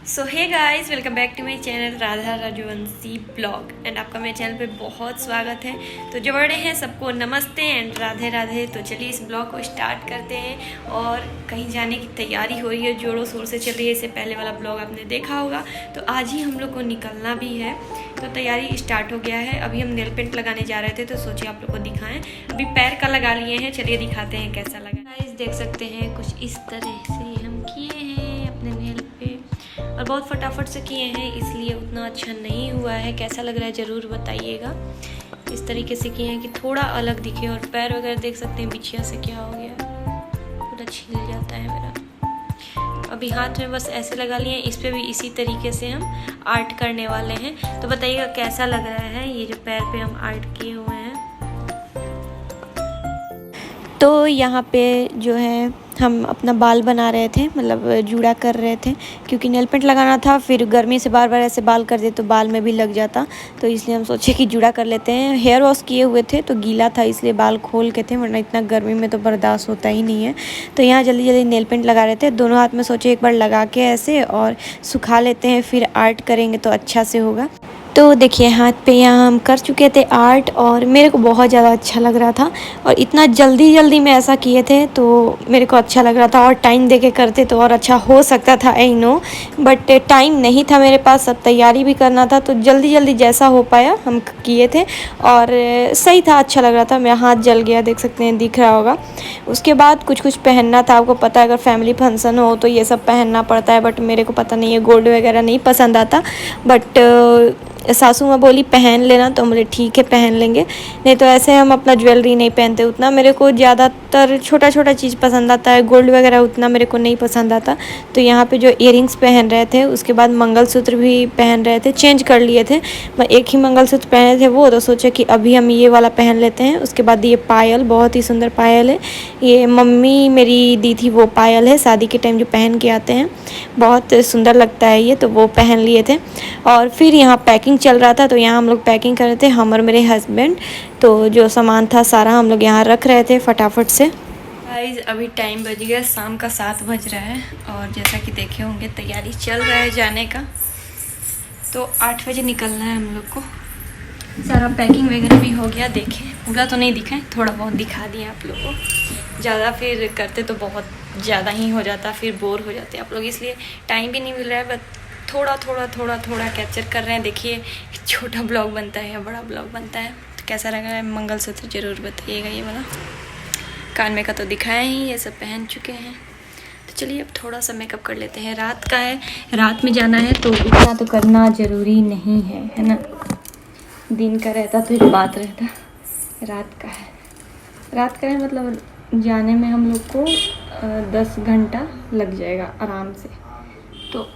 So hey guys, welcome back to my channel Radha Rajvanshi blog and आपका मेरे channel पे बहुत स्वागत है। तो जो बड़े हैं सबको नमस्ते एंड राधे राधे। तो चलिए इस ब्लॉग को स्टार्ट करते हैं और कहीं जाने की तैयारी हो रही है, जोरों शोर से चल रही है। इससे पहले वाला ब्लॉग आपने देखा होगा। तो आज ही हम लोग को निकलना भी है, तो तैयारी स्टार्ट हो गया है। अभी हम नेल पेंट लगाने जा रहे थे तो सोचिए आप लोग को दिखाएं। अभी पैर का लगा लिए हैं, चलिए दिखाते हैं कैसा लगा। गाइस देख सकते हैं कुछ इस तरह से हम किए हैं अपने नेल पे और बहुत फटाफट से किए हैं, इसलिए उतना अच्छा नहीं हुआ है। कैसा लग रहा है ज़रूर बताइएगा। इस तरीके से किए हैं कि थोड़ा अलग दिखे। और पैर वगैरह देख सकते हैं बिछिया से क्या हो गया, पूरा छिल जाता है मेरा। अभी हाथ में बस ऐसे लगा लिए हैं। इस पे भी इसी तरीके से हम आर्ट करने वाले हैं। तो बताइएगा कैसा लग रहा है ये जो पैर पे हम आर्ट किए हुए हैं। तो यहाँ पे जो है हम अपना बाल बना रहे थे, मतलब जूड़ा कर रहे थे, क्योंकि नेल पेंट लगाना था। फिर गर्मी से बार बार ऐसे बाल कर दे तो बाल में भी लग जाता, तो इसलिए हम सोचे कि जूड़ा कर लेते हैं। हेयर वॉश किए हुए थे तो गीला था, इसलिए बाल खोल के थे, वरना इतना गर्मी में तो बर्दाश्त होता ही नहीं है। तो यहाँ जल्दी जल्दी नेल पेंट लगा रहे थे। दोनों हाथ में सोचे एक बार लगा के ऐसे और सुखा लेते हैं, फिर आर्ट करेंगे तो अच्छा से होगा। तो देखिए हाथ पे यहाँ हम कर चुके थे आर्ट और मेरे को बहुत ज़्यादा अच्छा लग रहा था। और इतना जल्दी जल्दी में ऐसा किए थे तो मेरे को अच्छा लग रहा था। और टाइम दे के करते तो और अच्छा हो सकता था, आई नो, बट टाइम नहीं था मेरे पास, सब तैयारी भी करना था। तो जल्दी जल्दी जैसा हो पाया हम किए थे और सही था, अच्छा लग रहा था। मेरा हाथ जल गया, देख सकते हैं, दिख रहा होगा। उसके बाद कुछ कुछ पहनना था। आपको पता है अगर फैमिली फंक्शन हो तो ये सब पहनना पड़ता है, बट मेरे को पता नहीं है, गोल्ड वगैरह नहीं पसंद आता। बट सासू माँ बोली पहन लेना, तो बोले ठीक है पहन लेंगे। नहीं तो ऐसे हम अपना ज्वेलरी नहीं पहनते उतना। मेरे को ज़्यादातर छोटा छोटा चीज़ पसंद आता है, गोल्ड वगैरह उतना मेरे को नहीं पसंद आता। तो यहाँ पे जो इयररिंग्स पहन रहे थे, उसके बाद मंगलसूत्र भी पहन रहे थे, चेंज कर लिए थे। मैं एक ही मंगलसूत्र पहने थे वो, तो सोचे कि अभी हम ये वाला पहन लेते हैं। उसके बाद ये पायल, बहुत ही सुंदर पायल है, ये मम्मी मेरी दी थी वो पायल है, शादी के टाइम जो पहन के आते हैं, बहुत सुंदर लगता है ये, तो वो पहन लिए थे। और फिर यहाँ पैकिंग चल रहा था, तो यहाँ हम लोग पैकिंग कर रहे थे, हम और मेरे हस्बैंड। तो जो सामान था सारा हम लोग यहाँ रख रहे थे फटाफट से। गाइस अभी टाइम बज गया, शाम का 7 बज रहा है और जैसा कि देखे होंगे तैयारी चल रहा है जाने का। तो 8 बजे निकलना है हम लोग को। सारा पैकिंग वगैरह भी हो गया। देखें, पूरा तो नहीं दिखाएं, थोड़ा बहुत दिखा दिया आप लोग को। ज़्यादा फिर करते तो बहुत ज़्यादा ही हो जाता, फिर बोर हो जाते आप लोग, इसलिए टाइम भी नहीं मिल रहा है। बस थोड़ा थोड़ा थोड़ा थोड़ा कैप्चर कर रहे हैं। देखिए छोटा ब्लॉग बनता है या बड़ा ब्लॉग बनता है, तो कैसा लग रहा है। मंगलसूत्र ज़रूर बताइएगा। ये वाला कान में का तो दिखाया ही, ये सब पहन चुके हैं। तो चलिए अब थोड़ा सा मेकअप कर लेते हैं। रात का है, रात में जाना है, तो इतना तो करना ज़रूरी नहीं है ना। दिन का रहता तो एक बात रहता, रात का है। रात का है मतलब जाने में हम लोग को 10 घंटा लग जाएगा आराम से। तो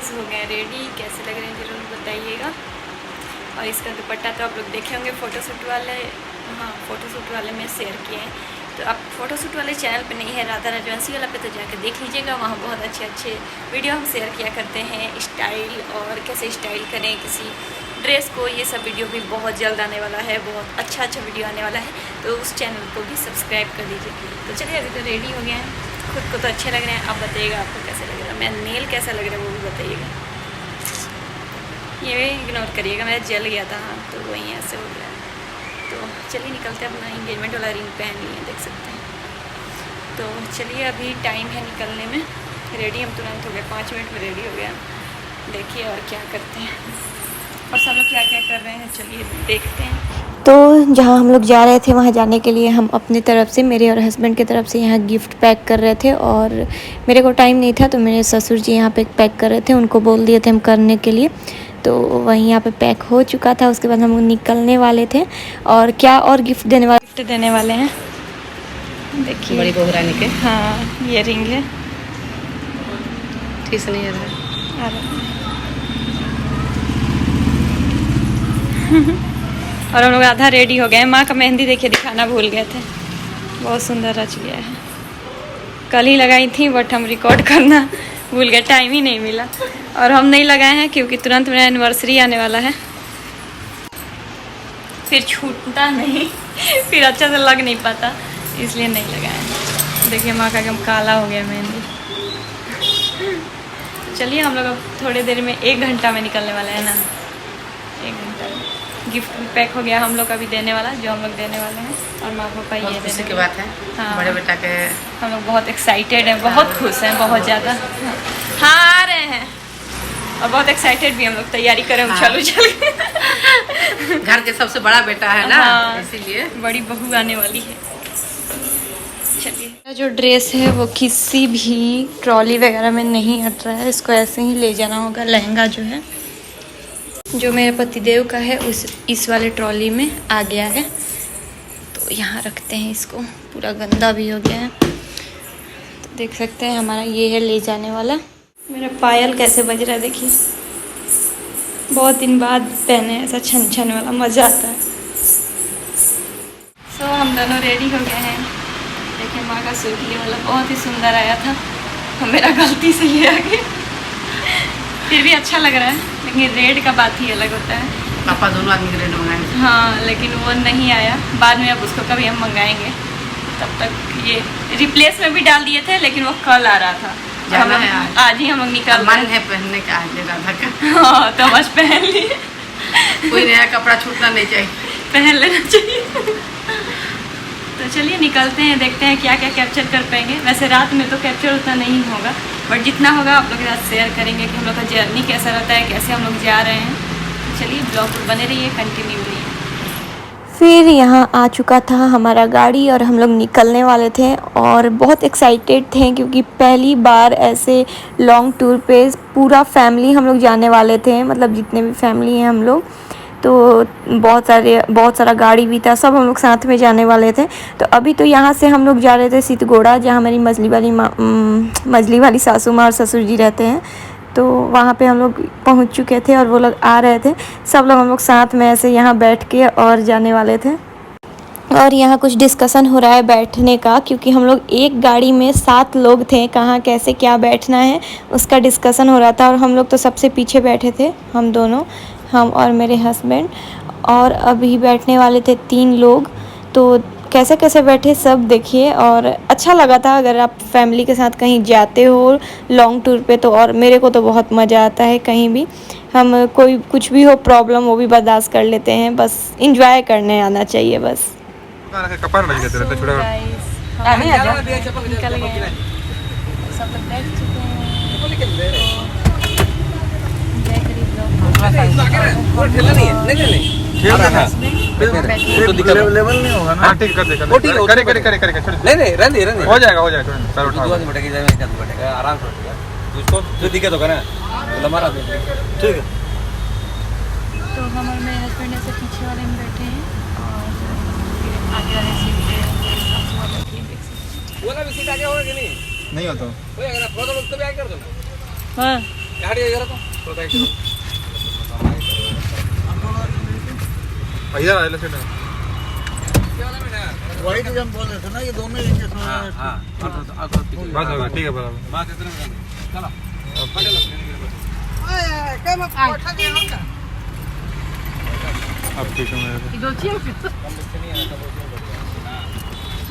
हो गए रेडी, कैसे लग रहे हैं ज़रूर बताइएगा। और इसका दुपट्टा तो आप लोग देखे होंगे फ़ोटोशूट वाले, हाँ फ़ोटोशूट वाले में शेयर किए हैं। तो आप फ़ोटोशूट वाले चैनल पे नहीं है राधा राजवंशी वाला पे, तो जाकर देख लीजिएगा। वहाँ बहुत अच्छे अच्छे वीडियो हम शेयर किया करते हैं, स्टाइल और कैसे स्टाइल करें किसी ड्रेस को। ये सब वीडियो भी बहुत जल्द आने वाला है, बहुत अच्छा वीडियो आने वाला है, तो उस चैनल को भी सब्सक्राइब कर दीजिए। तो चलिए अभी तो रेडी हो गए हैं, खुद को तो अच्छे लग रहे हैं। आप बताइएगा आपको कैसे लग रहा है, मेरा नेल कैसा लग रहा है वो भी बताइएगा। ये इग्नोर करिएगा, मेरा जल गया था हाँ, तो वही ऐसे हो गया। तो चलिए निकलते हैं, अपना इंगेजमेंट वाला रिंग पहन लिए, देख सकते हैं। तो चलिए अभी टाइम है निकलने में। रेडी हम तुरंत हो गए, 5 मिनट में रेडी हो गया। देखिए और क्या करते हैं और सब लोग क्या क्या कर रहे हैं, चलिए देखते हैं। तो जहाँ हम लोग जा रहे थे वहाँ जाने के लिए हम अपनी तरफ से, मेरे और हस्बैंड की तरफ से यहाँ गिफ्ट पैक कर रहे थे। और मेरे को टाइम नहीं था तो मेरे ससुर जी यहाँ पे पैक कर रहे थे, उनको बोल दिए थे हम करने के लिए। तो वहीं यहाँ पे पैक हो चुका था। उसके बाद हम निकलने वाले थे। और क्या और गिफ्ट देने वाले हैं, देखिए बड़ी बहू रानी के। हाँ ये रिंग है, ठीक से नहीं आ रहा। और हम लोग आधा रेडी हो गए हैं। माँ का मेहंदी देखिए दिखाना भूल गए थे। बहुत सुंदर रच गया है। कल ही लगाई थी बट हम रिकॉर्ड करना भूल गए, टाइम ही नहीं मिला। और हम नहीं लगाए हैं क्योंकि तुरंत मेरा एनिवर्सरी आने वाला है, फिर छूटता नहीं फिर अच्छा से लग नहीं पाता, इसलिए नहीं लगाए। देखिए माँ का एकदम काला हो गया मेहंदी। चलिए हम लोग अब थोड़ी देर में 1 घंटा में निकलने वाले हैं ना, 1 घंटा में। गिफ्ट भी पैक हो गया हम लोग का भी देने वाला, जो हम लोग देने वाले हैं, और माँ पापा ये देने की बात है। हाँ, बड़े बेटा के हम लोग बहुत एक्साइटेड हैं, बहुत खुश हैं, बहुत ज़्यादा। हाँ आ रहे हैं, और बहुत एक्साइटेड भी हम लोग, तैयारी करें हाँ। चलो चल घर के सबसे बड़ा बेटा है ना, हाँ, इसीलिए बड़ी बहू आने वाली है। चलिए, जो ड्रेस है वो किसी भी ट्रॉली वगैरह में नहीं हट रहा है, इसको ऐसे ही ले जाना होगा। लहंगा जो है, जो मेरे पतिदेव का है, इस वाले ट्रॉली में आ गया है, तो यहाँ रखते हैं इसको। पूरा गंदा भी हो गया है, तो देख सकते हैं हमारा ये है ले जाने वाला। मेरा पायल कैसे बज रहा है देखिए, बहुत दिन बाद पहने, ऐसा छन छन वाला मज़ा आता है। सो हम दोनों रेडी हो गए हैं। देखिए माँ का सूट ये वाला बहुत ही सुंदर आया था, तो मेरा गलती से ले आ गया, फिर भी अच्छा लग रहा है, लेकिन रेड का बात ही अलग होता है। पापा दोनों आदमी के रेड मंगाए। हाँ, लेकिन वो नहीं आया, बाद में अब उसको कभी हम मंगाएंगे। तब तक ये रिप्लेस में भी डाल दिए थे, लेकिन वो कल आ रहा था, जाना है आज ही हम लोग निकल मन है पहनने का आज राधा का। हाँ, तो बस पहन लिए। कोई नया कपड़ा छूटना नहीं चाहिए, पहन लेना चाहिए। तो चलिए निकलते हैं, देखते हैं क्या क्या कैप्चर कर पाएंगे। वैसे रात में तो कैप्चर उतना नहीं होगा, बट जितना होगा आप लोग के साथ शेयर करेंगे कि हम लोग का जर्नी कैसा रहता है, कैसे हम लोग जा रहे हैं। तो चलिए ब्लॉग पर बने रहिए, कंटिन्यू रहिए। फिर यहाँ आ चुका था हमारा गाड़ी और हम लोग निकलने वाले थे, और बहुत एक्साइटेड थे क्योंकि पहली बार ऐसे लॉन्ग टूर पे पूरा फैमिली हम लोग जाने वाले थे। मतलब जितने भी फैमिली हैं हम लोग, तो बहुत सारा गाड़ी भी था, सब हम लोग साथ में जाने वाले थे। तो अभी तो यहाँ से हम लोग जा रहे थे सितगोड़ा, जहाँ हमारी मजली वाली सासू माँ और ससुर जी रहते हैं। तो वहाँ पे हम लोग पहुँच चुके थे और वो लोग आ रहे थे, सब लोग हम लोग साथ में ऐसे यहाँ बैठ के और जाने वाले थे। और यहाँ कुछ डिस्कशन हो रहा है बैठने का, क्योंकि हम लोग एक गाड़ी में 7 लोग थे, कहाँ कैसे क्या बैठना है उसका डिस्कशन हो रहा था। और हम लोग तो सबसे पीछे बैठे थे, हम दोनों, हम और मेरे हस्बैंड, और अभी बैठने वाले थे 3 लोग। तो कैसे कैसे बैठे सब देखिए, और अच्छा लगा था। अगर आप फैमिली के साथ कहीं जाते हो लॉन्ग टूर पे तो, और मेरे को तो बहुत मज़ा आता है, कहीं भी हम कोई कुछ भी हो प्रॉब्लम वो भी बर्दाश्त कर लेते हैं, बस इंजॉय करने आना चाहिए बस। कपार लग जाते रहते छोड़ा निकल गए, सब लोग बैठ चुके हैं। लेवल नहीं होगा ना। ठीक कर दे करे हो जाएगा चलो उठा आराम से उसको जो दिक्कत होगा ना हमारा ठीक है। तो हम और मेरे हस्बैंड ऐसे पीछे वाले में बैठे हैं, और फिर आगे वाले सीट पे सासू माँ बैठी हैं, देख सकते हैं। वाला भी सीट आगे होगा कि नहीं होता कोई अगर थोड़ा सा उसको भी आगे कर दो ना। हाँ, गाड़ी इधर तो थोड़ा आगे करो इधर आ ले सेट वही तो हम बोल रहे थे ना, ये दोनों एक के साथ। हां बस होगा, ठीक है बराबर बात इतना चलो आए कम उठा दे होगा अब ठीक है मेरे दो चीज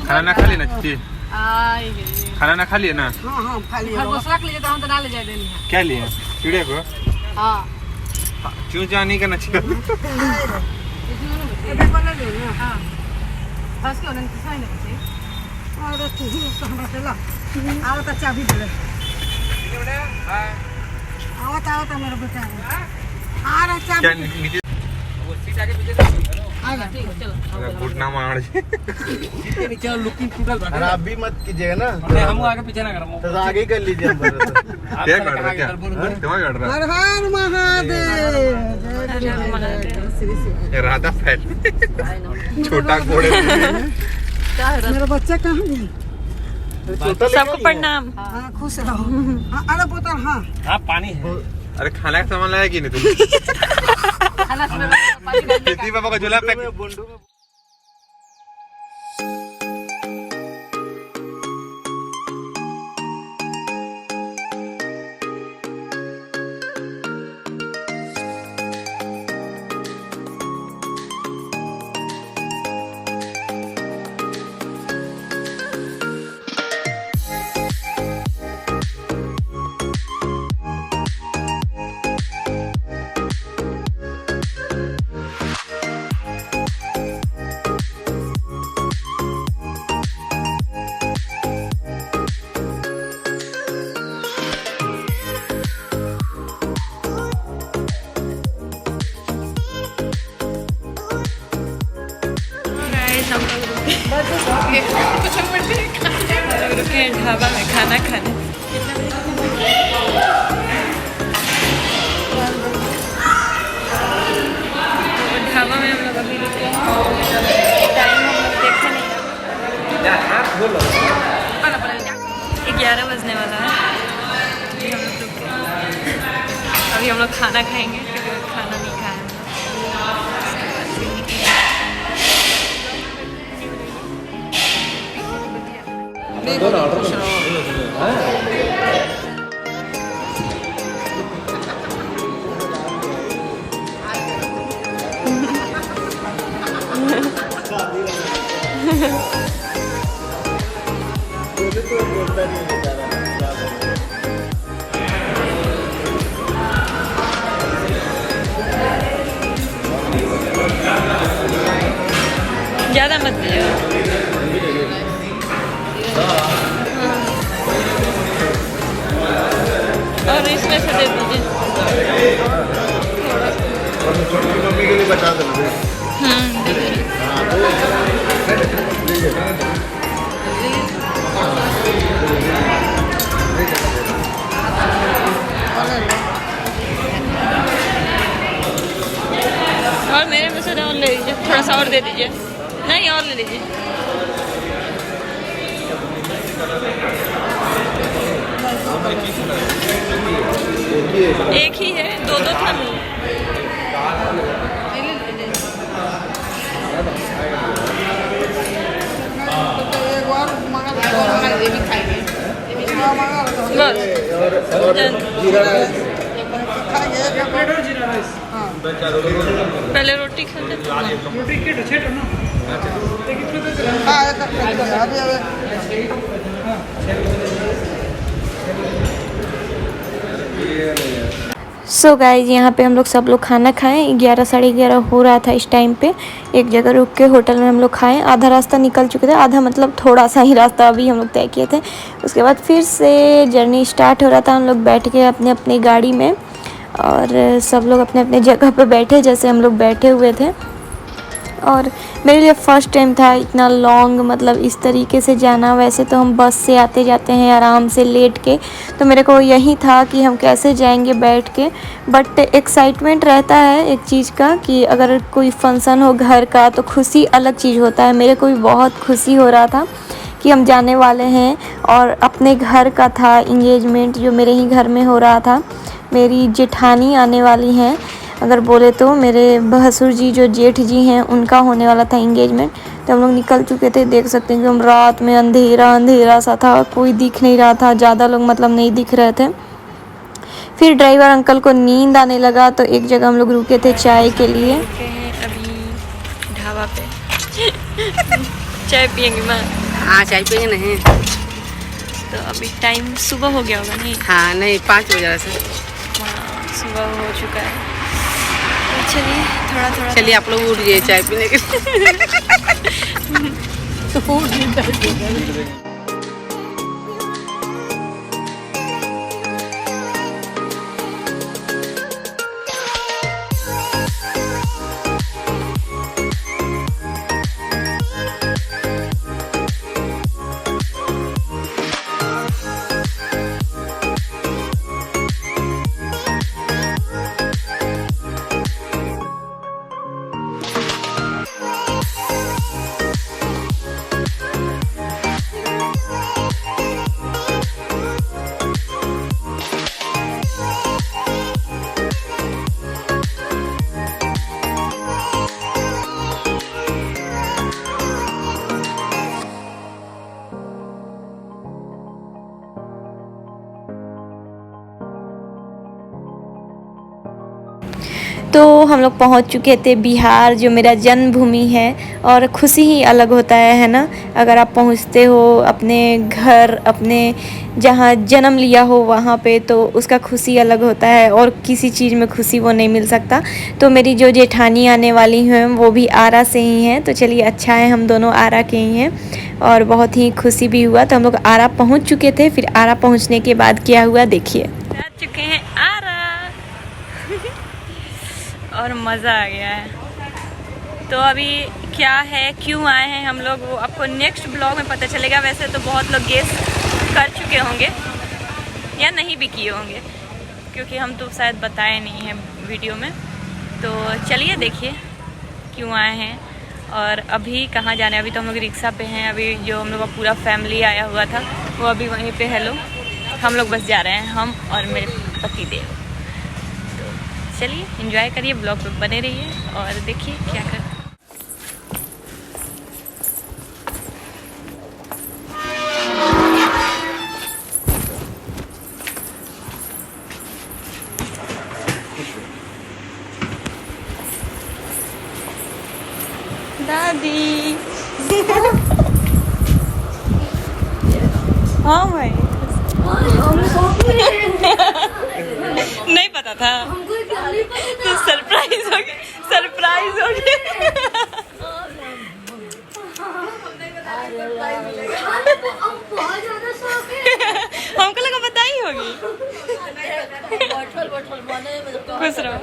खाना ना खा लेना चिट्ठी, आएंगे। खाना ना खा लिए ना। हां खा लिया खरगोश रख लीजिए तो हम तो ना ले जाए देनी है। क्या लिए चिड़िया को? हाँ, क्यों जा नहीं करना चाहिए? अबे बना दो ना। हाँ, बस क्यों नहीं किसान है किसी और तू तो हमरा चला आओ तो चाबी दे ले आओ तो मेरा बेटा आ रहा क्या चाबी नीचे वो सीट आगे पीछे आ गया, ठीक है चलो। घुटना मार नीचे लुकिंग टूटल बा। आप भी मत कीजिएगा ना, हम आगे पीछे ना करम तो आगे ही कर लीजिए हम पर। क्या कर रहा है? क्या दिमाग काट रहा हर हर महादेव है? राधा फैल छोटा घोड़े मेरा बच्चा कहाँ गया? सबको प्रणाम। हाँ खुश रहो। हाँ अरे पुत्र हाँ हाँ पानी है। अरे खाना का सामान लाया कि नहीं तुम? खाना पानी खेती पापा का झोला पैक। रुके हैं ढाबा में खाना खाने। ढाबा में हम लोग अभी रुके हैं, टाइम हम लोग देखे नहीं, 11 बजने वाला है। अभी हम लोग रुके हैं, अभी हम लोग खाना खाएंगे क्योंकि खाना नहीं खाया हम ज़्यादा मत दीजिए। और इसमें से दे दीजिए। मम्मी के लिए बचा दो। और मेरे में से और ले लीजिए, थोड़ा सा और दे दीजिए। नहीं और ले लीजिए। एक ही है, दो था। पहले रोटी खा लेते सो गाइज यहाँ पे हम लोग सब लोग खाना खाएं। 11 साढ़े 11 हो रहा था इस टाइम पे। एक जगह रुक के होटल में हम लोग खाएं। आधा रास्ता निकल चुके थे, आधा मतलब थोड़ा सा ही रास्ता अभी हम लोग तय किए थे। उसके बाद फिर से जर्नी स्टार्ट हो रहा था। हम लोग बैठ के अपने अपनी गाड़ी में और सब लोग अपने अपने जगह पे बैठे जैसे हम लोग बैठे हुए थे। और मेरे लिए फ़र्स्ट टाइम था इतना लॉन्ग मतलब इस तरीके से जाना। वैसे तो हम बस से आते जाते हैं आराम से लेट के, तो मेरे को यही था कि हम कैसे जाएंगे बैठ के। बट एक्साइटमेंट रहता है एक चीज़ का कि अगर कोई फंक्शन हो घर का तो खुशी अलग चीज़ होता है। मेरे को भी बहुत खुशी हो रहा था कि हम जाने वाले हैं। और अपने घर का था इंगेजमेंट जो मेरे ही घर में हो रहा था। मेरी जेठानी आने वाली हैं, अगर बोले तो मेरे भसुर जी जो जेठ जी हैं उनका होने वाला था इंगेजमेंट। तो हम लोग निकल चुके थे। देख सकते हैं कि हम रात में अंधेरा सा था, कोई दिख नहीं रहा था, ज़्यादा लोग मतलब नहीं दिख रहे थे। फिर ड्राइवर अंकल को नींद आने लगा तो एक जगह हम लोग रुके थे चाय के लिए। अभी ढाबा पे चाय पियेंगे मैं। हाँ चाय पियेंगे नहीं तो अभी टाइम सुबह हो गया होगा नहीं? हाँ नहीं 5 बजे से सुबह हो चुका है। तो चलिए थोड़ा चलिए आप लोग उठ जाइए चाय पीने के तो हम लोग पहुंच चुके थे बिहार, जो मेरा जन्मभूमि है। और खुशी ही अलग होता है ना, अगर आप पहुंचते हो अपने घर, अपने जहां जन्म लिया हो वहां पे, तो उसका खुशी अलग होता है और किसी चीज़ में खुशी वो नहीं मिल सकता। तो मेरी जो जेठानी आने वाली हैं वो भी आरा से ही हैं। तो चलिए अच्छा है हम दोनों आरा के ही हैं और बहुत ही खुशी भी हुआ। तो हम लोग आरा पहुँच चुके थे। फिर आरा पहुँचने के बाद क्या हुआ देखिए। आ चुके हैं आरा और मज़ा आ गया है। तो अभी क्या है, क्यों आए हैं हम लोग, वो आपको नेक्स्ट ब्लॉग में पता चलेगा। वैसे तो बहुत लोग गेस कर चुके होंगे या नहीं भी किए होंगे, क्योंकि हम तो शायद बताए नहीं हैं वीडियो में। तो चलिए देखिए क्यों आए हैं और अभी कहाँ जाना है। अभी तो हम लोग रिक्शा पे हैं। अभी जो हम लोग का पूरा फैमिली आया हुआ था वो अभी वहीं पे है लोग। हम लोग बस जा रहे हैं, हम और मेरे पति देव। तो चलिए एंजॉय करिए, ब्लॉग पे बने रहिए और देखिए क्या कर। दादी हाँ भाई नहीं पता था, तो सरप्राइज हो गया, सरप्राइज हो गया। हमको लगा बताई होगी। खुश रहो,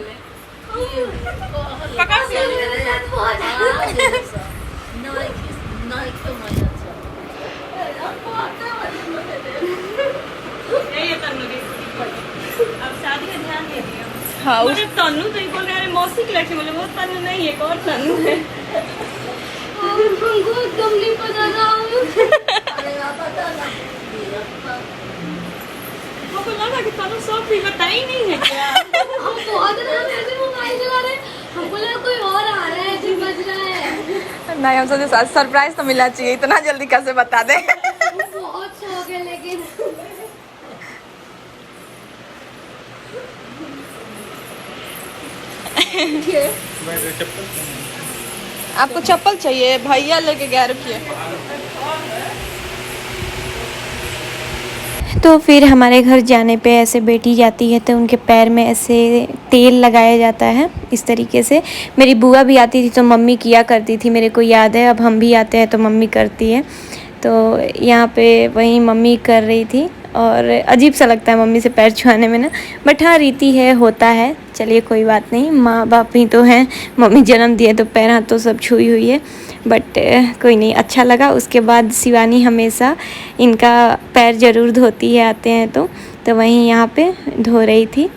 पकड़ अब शादी का ध्यान दे दिया। हाँ मुझे तन्नू तो बोल रहे हैं मौसी की लड़की, बोले वो तन्नू नहीं है, और तन्नू है। एकदम नहीं पता था। हमको लगा कि तन्नू सब भी बताई नहीं है क्या। हम बहुत ऐसे मोबाइल चला रहे, हमको लगा कोई और आ रहा है जो बज रहा है। नहीं, हम सोचे सरप्राइज तो मिलना चाहिए, इतना जल्दी कैसे बता दे। बहुत शौक है लेकिन आपको चप्पल चाहिए, भैया लेके गया, रुकिए। तो फिर हमारे घर जाने पे ऐसे बेटी जाती है तो उनके पैर में ऐसे तेल लगाया जाता है इस तरीके से। मेरी बुआ भी आती थी तो मम्मी किया करती थी, मेरे को याद है। अब हम भी आते हैं तो मम्मी करती है। तो यहाँ पे वही मम्मी कर रही थी और अजीब सा लगता है मम्मी से पैर छुआने में ना, बट हाँ रीति है, होता है। चलिए कोई बात नहीं, माँ बाप ही तो हैं, मम्मी जन्म दिए तो पैर हाथ तो सब छुई हुई है, बट कोई नहीं, अच्छा लगा। उसके बाद शिवानी हमेशा इनका पैर ज़रूर धोती है आते हैं तो वहीं यहाँ पे धो रही थी।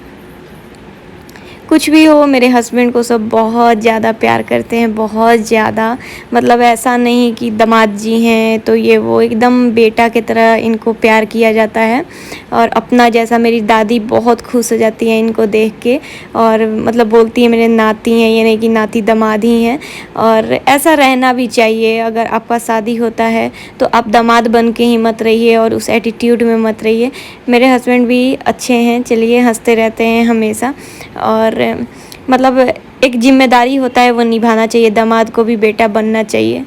कुछ भी हो, मेरे हस्बैंड को सब बहुत ज़्यादा प्यार करते हैं, बहुत ज़्यादा। मतलब ऐसा नहीं कि दामाद जी हैं तो ये वो, एकदम बेटा की तरह इनको प्यार किया जाता है और अपना जैसा। मेरी दादी बहुत खुश हो जाती है इनको देख के और मतलब बोलती है मेरे नाती हैं, ये नहीं कि नाती दामाद ही हैं। और ऐसा रहना भी चाहिए। अगर आपका शादी होता है तो आप दामाद बन के ही मत रहिए और उस एटीट्यूड में मत रहिए। मेरे हस्बैंड भी अच्छे हैं, चलिए हंसते रहते हैं हमेशा। और मतलब एक जिम्मेदारी होता है वो निभाना चाहिए, दामाद को भी बेटा बनना चाहिए।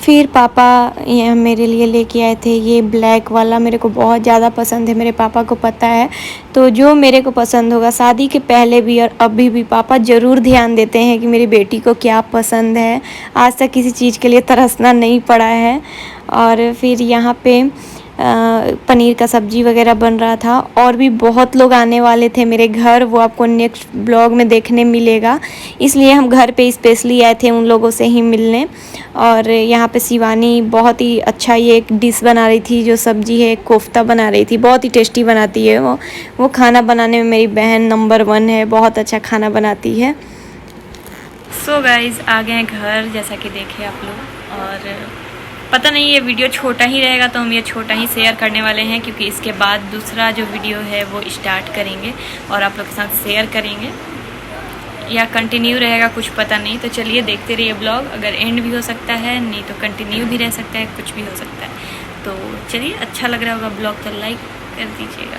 फिर पापा ये मेरे लिए लेके आए थे ये ब्लैक वाला, मेरे को बहुत ज़्यादा पसंद है, मेरे पापा को पता है। तो जो मेरे को पसंद होगा, शादी के पहले भी और अभी भी पापा ज़रूर ध्यान देते हैं कि मेरी बेटी को क्या पसंद है। आज तक किसी चीज़ के लिए तरसना नहीं पड़ा है। और फिर यहाँ पे पनीर का सब्ज़ी वगैरह बन रहा था और भी बहुत लोग आने वाले थे मेरे घर, वो आपको नेक्स्ट ब्लॉग में देखने मिलेगा। इसलिए हम घर पे स्पेशली आए थे उन लोगों से ही मिलने। और यहाँ पे शिवानी बहुत ही अच्छा ये एक डिश बना रही थी, जो सब्ज़ी है कोफ्ता बना रही थी, बहुत ही टेस्टी बनाती है वो खाना बनाने में मेरी बहन नंबर 1 है, बहुत अच्छा खाना बनाती है। सो गाइज़ आ गए हैं घर, जैसा कि देखे आप लोग। और पता नहीं ये वीडियो छोटा ही रहेगा तो हम ये छोटा ही शेयर करने वाले हैं, क्योंकि इसके बाद दूसरा जो वीडियो है वो स्टार्ट करेंगे और आप लोग के साथ शेयर करेंगे, या कंटिन्यू रहेगा कुछ पता नहीं। तो चलिए देखते रहिए ब्लॉग, अगर एंड भी हो सकता है, नहीं तो कंटिन्यू भी रह सकता है, कुछ भी हो सकता है। तो चलिए, अच्छा लग रहा होगा ब्लॉग तो लाइक कर दीजिएगा।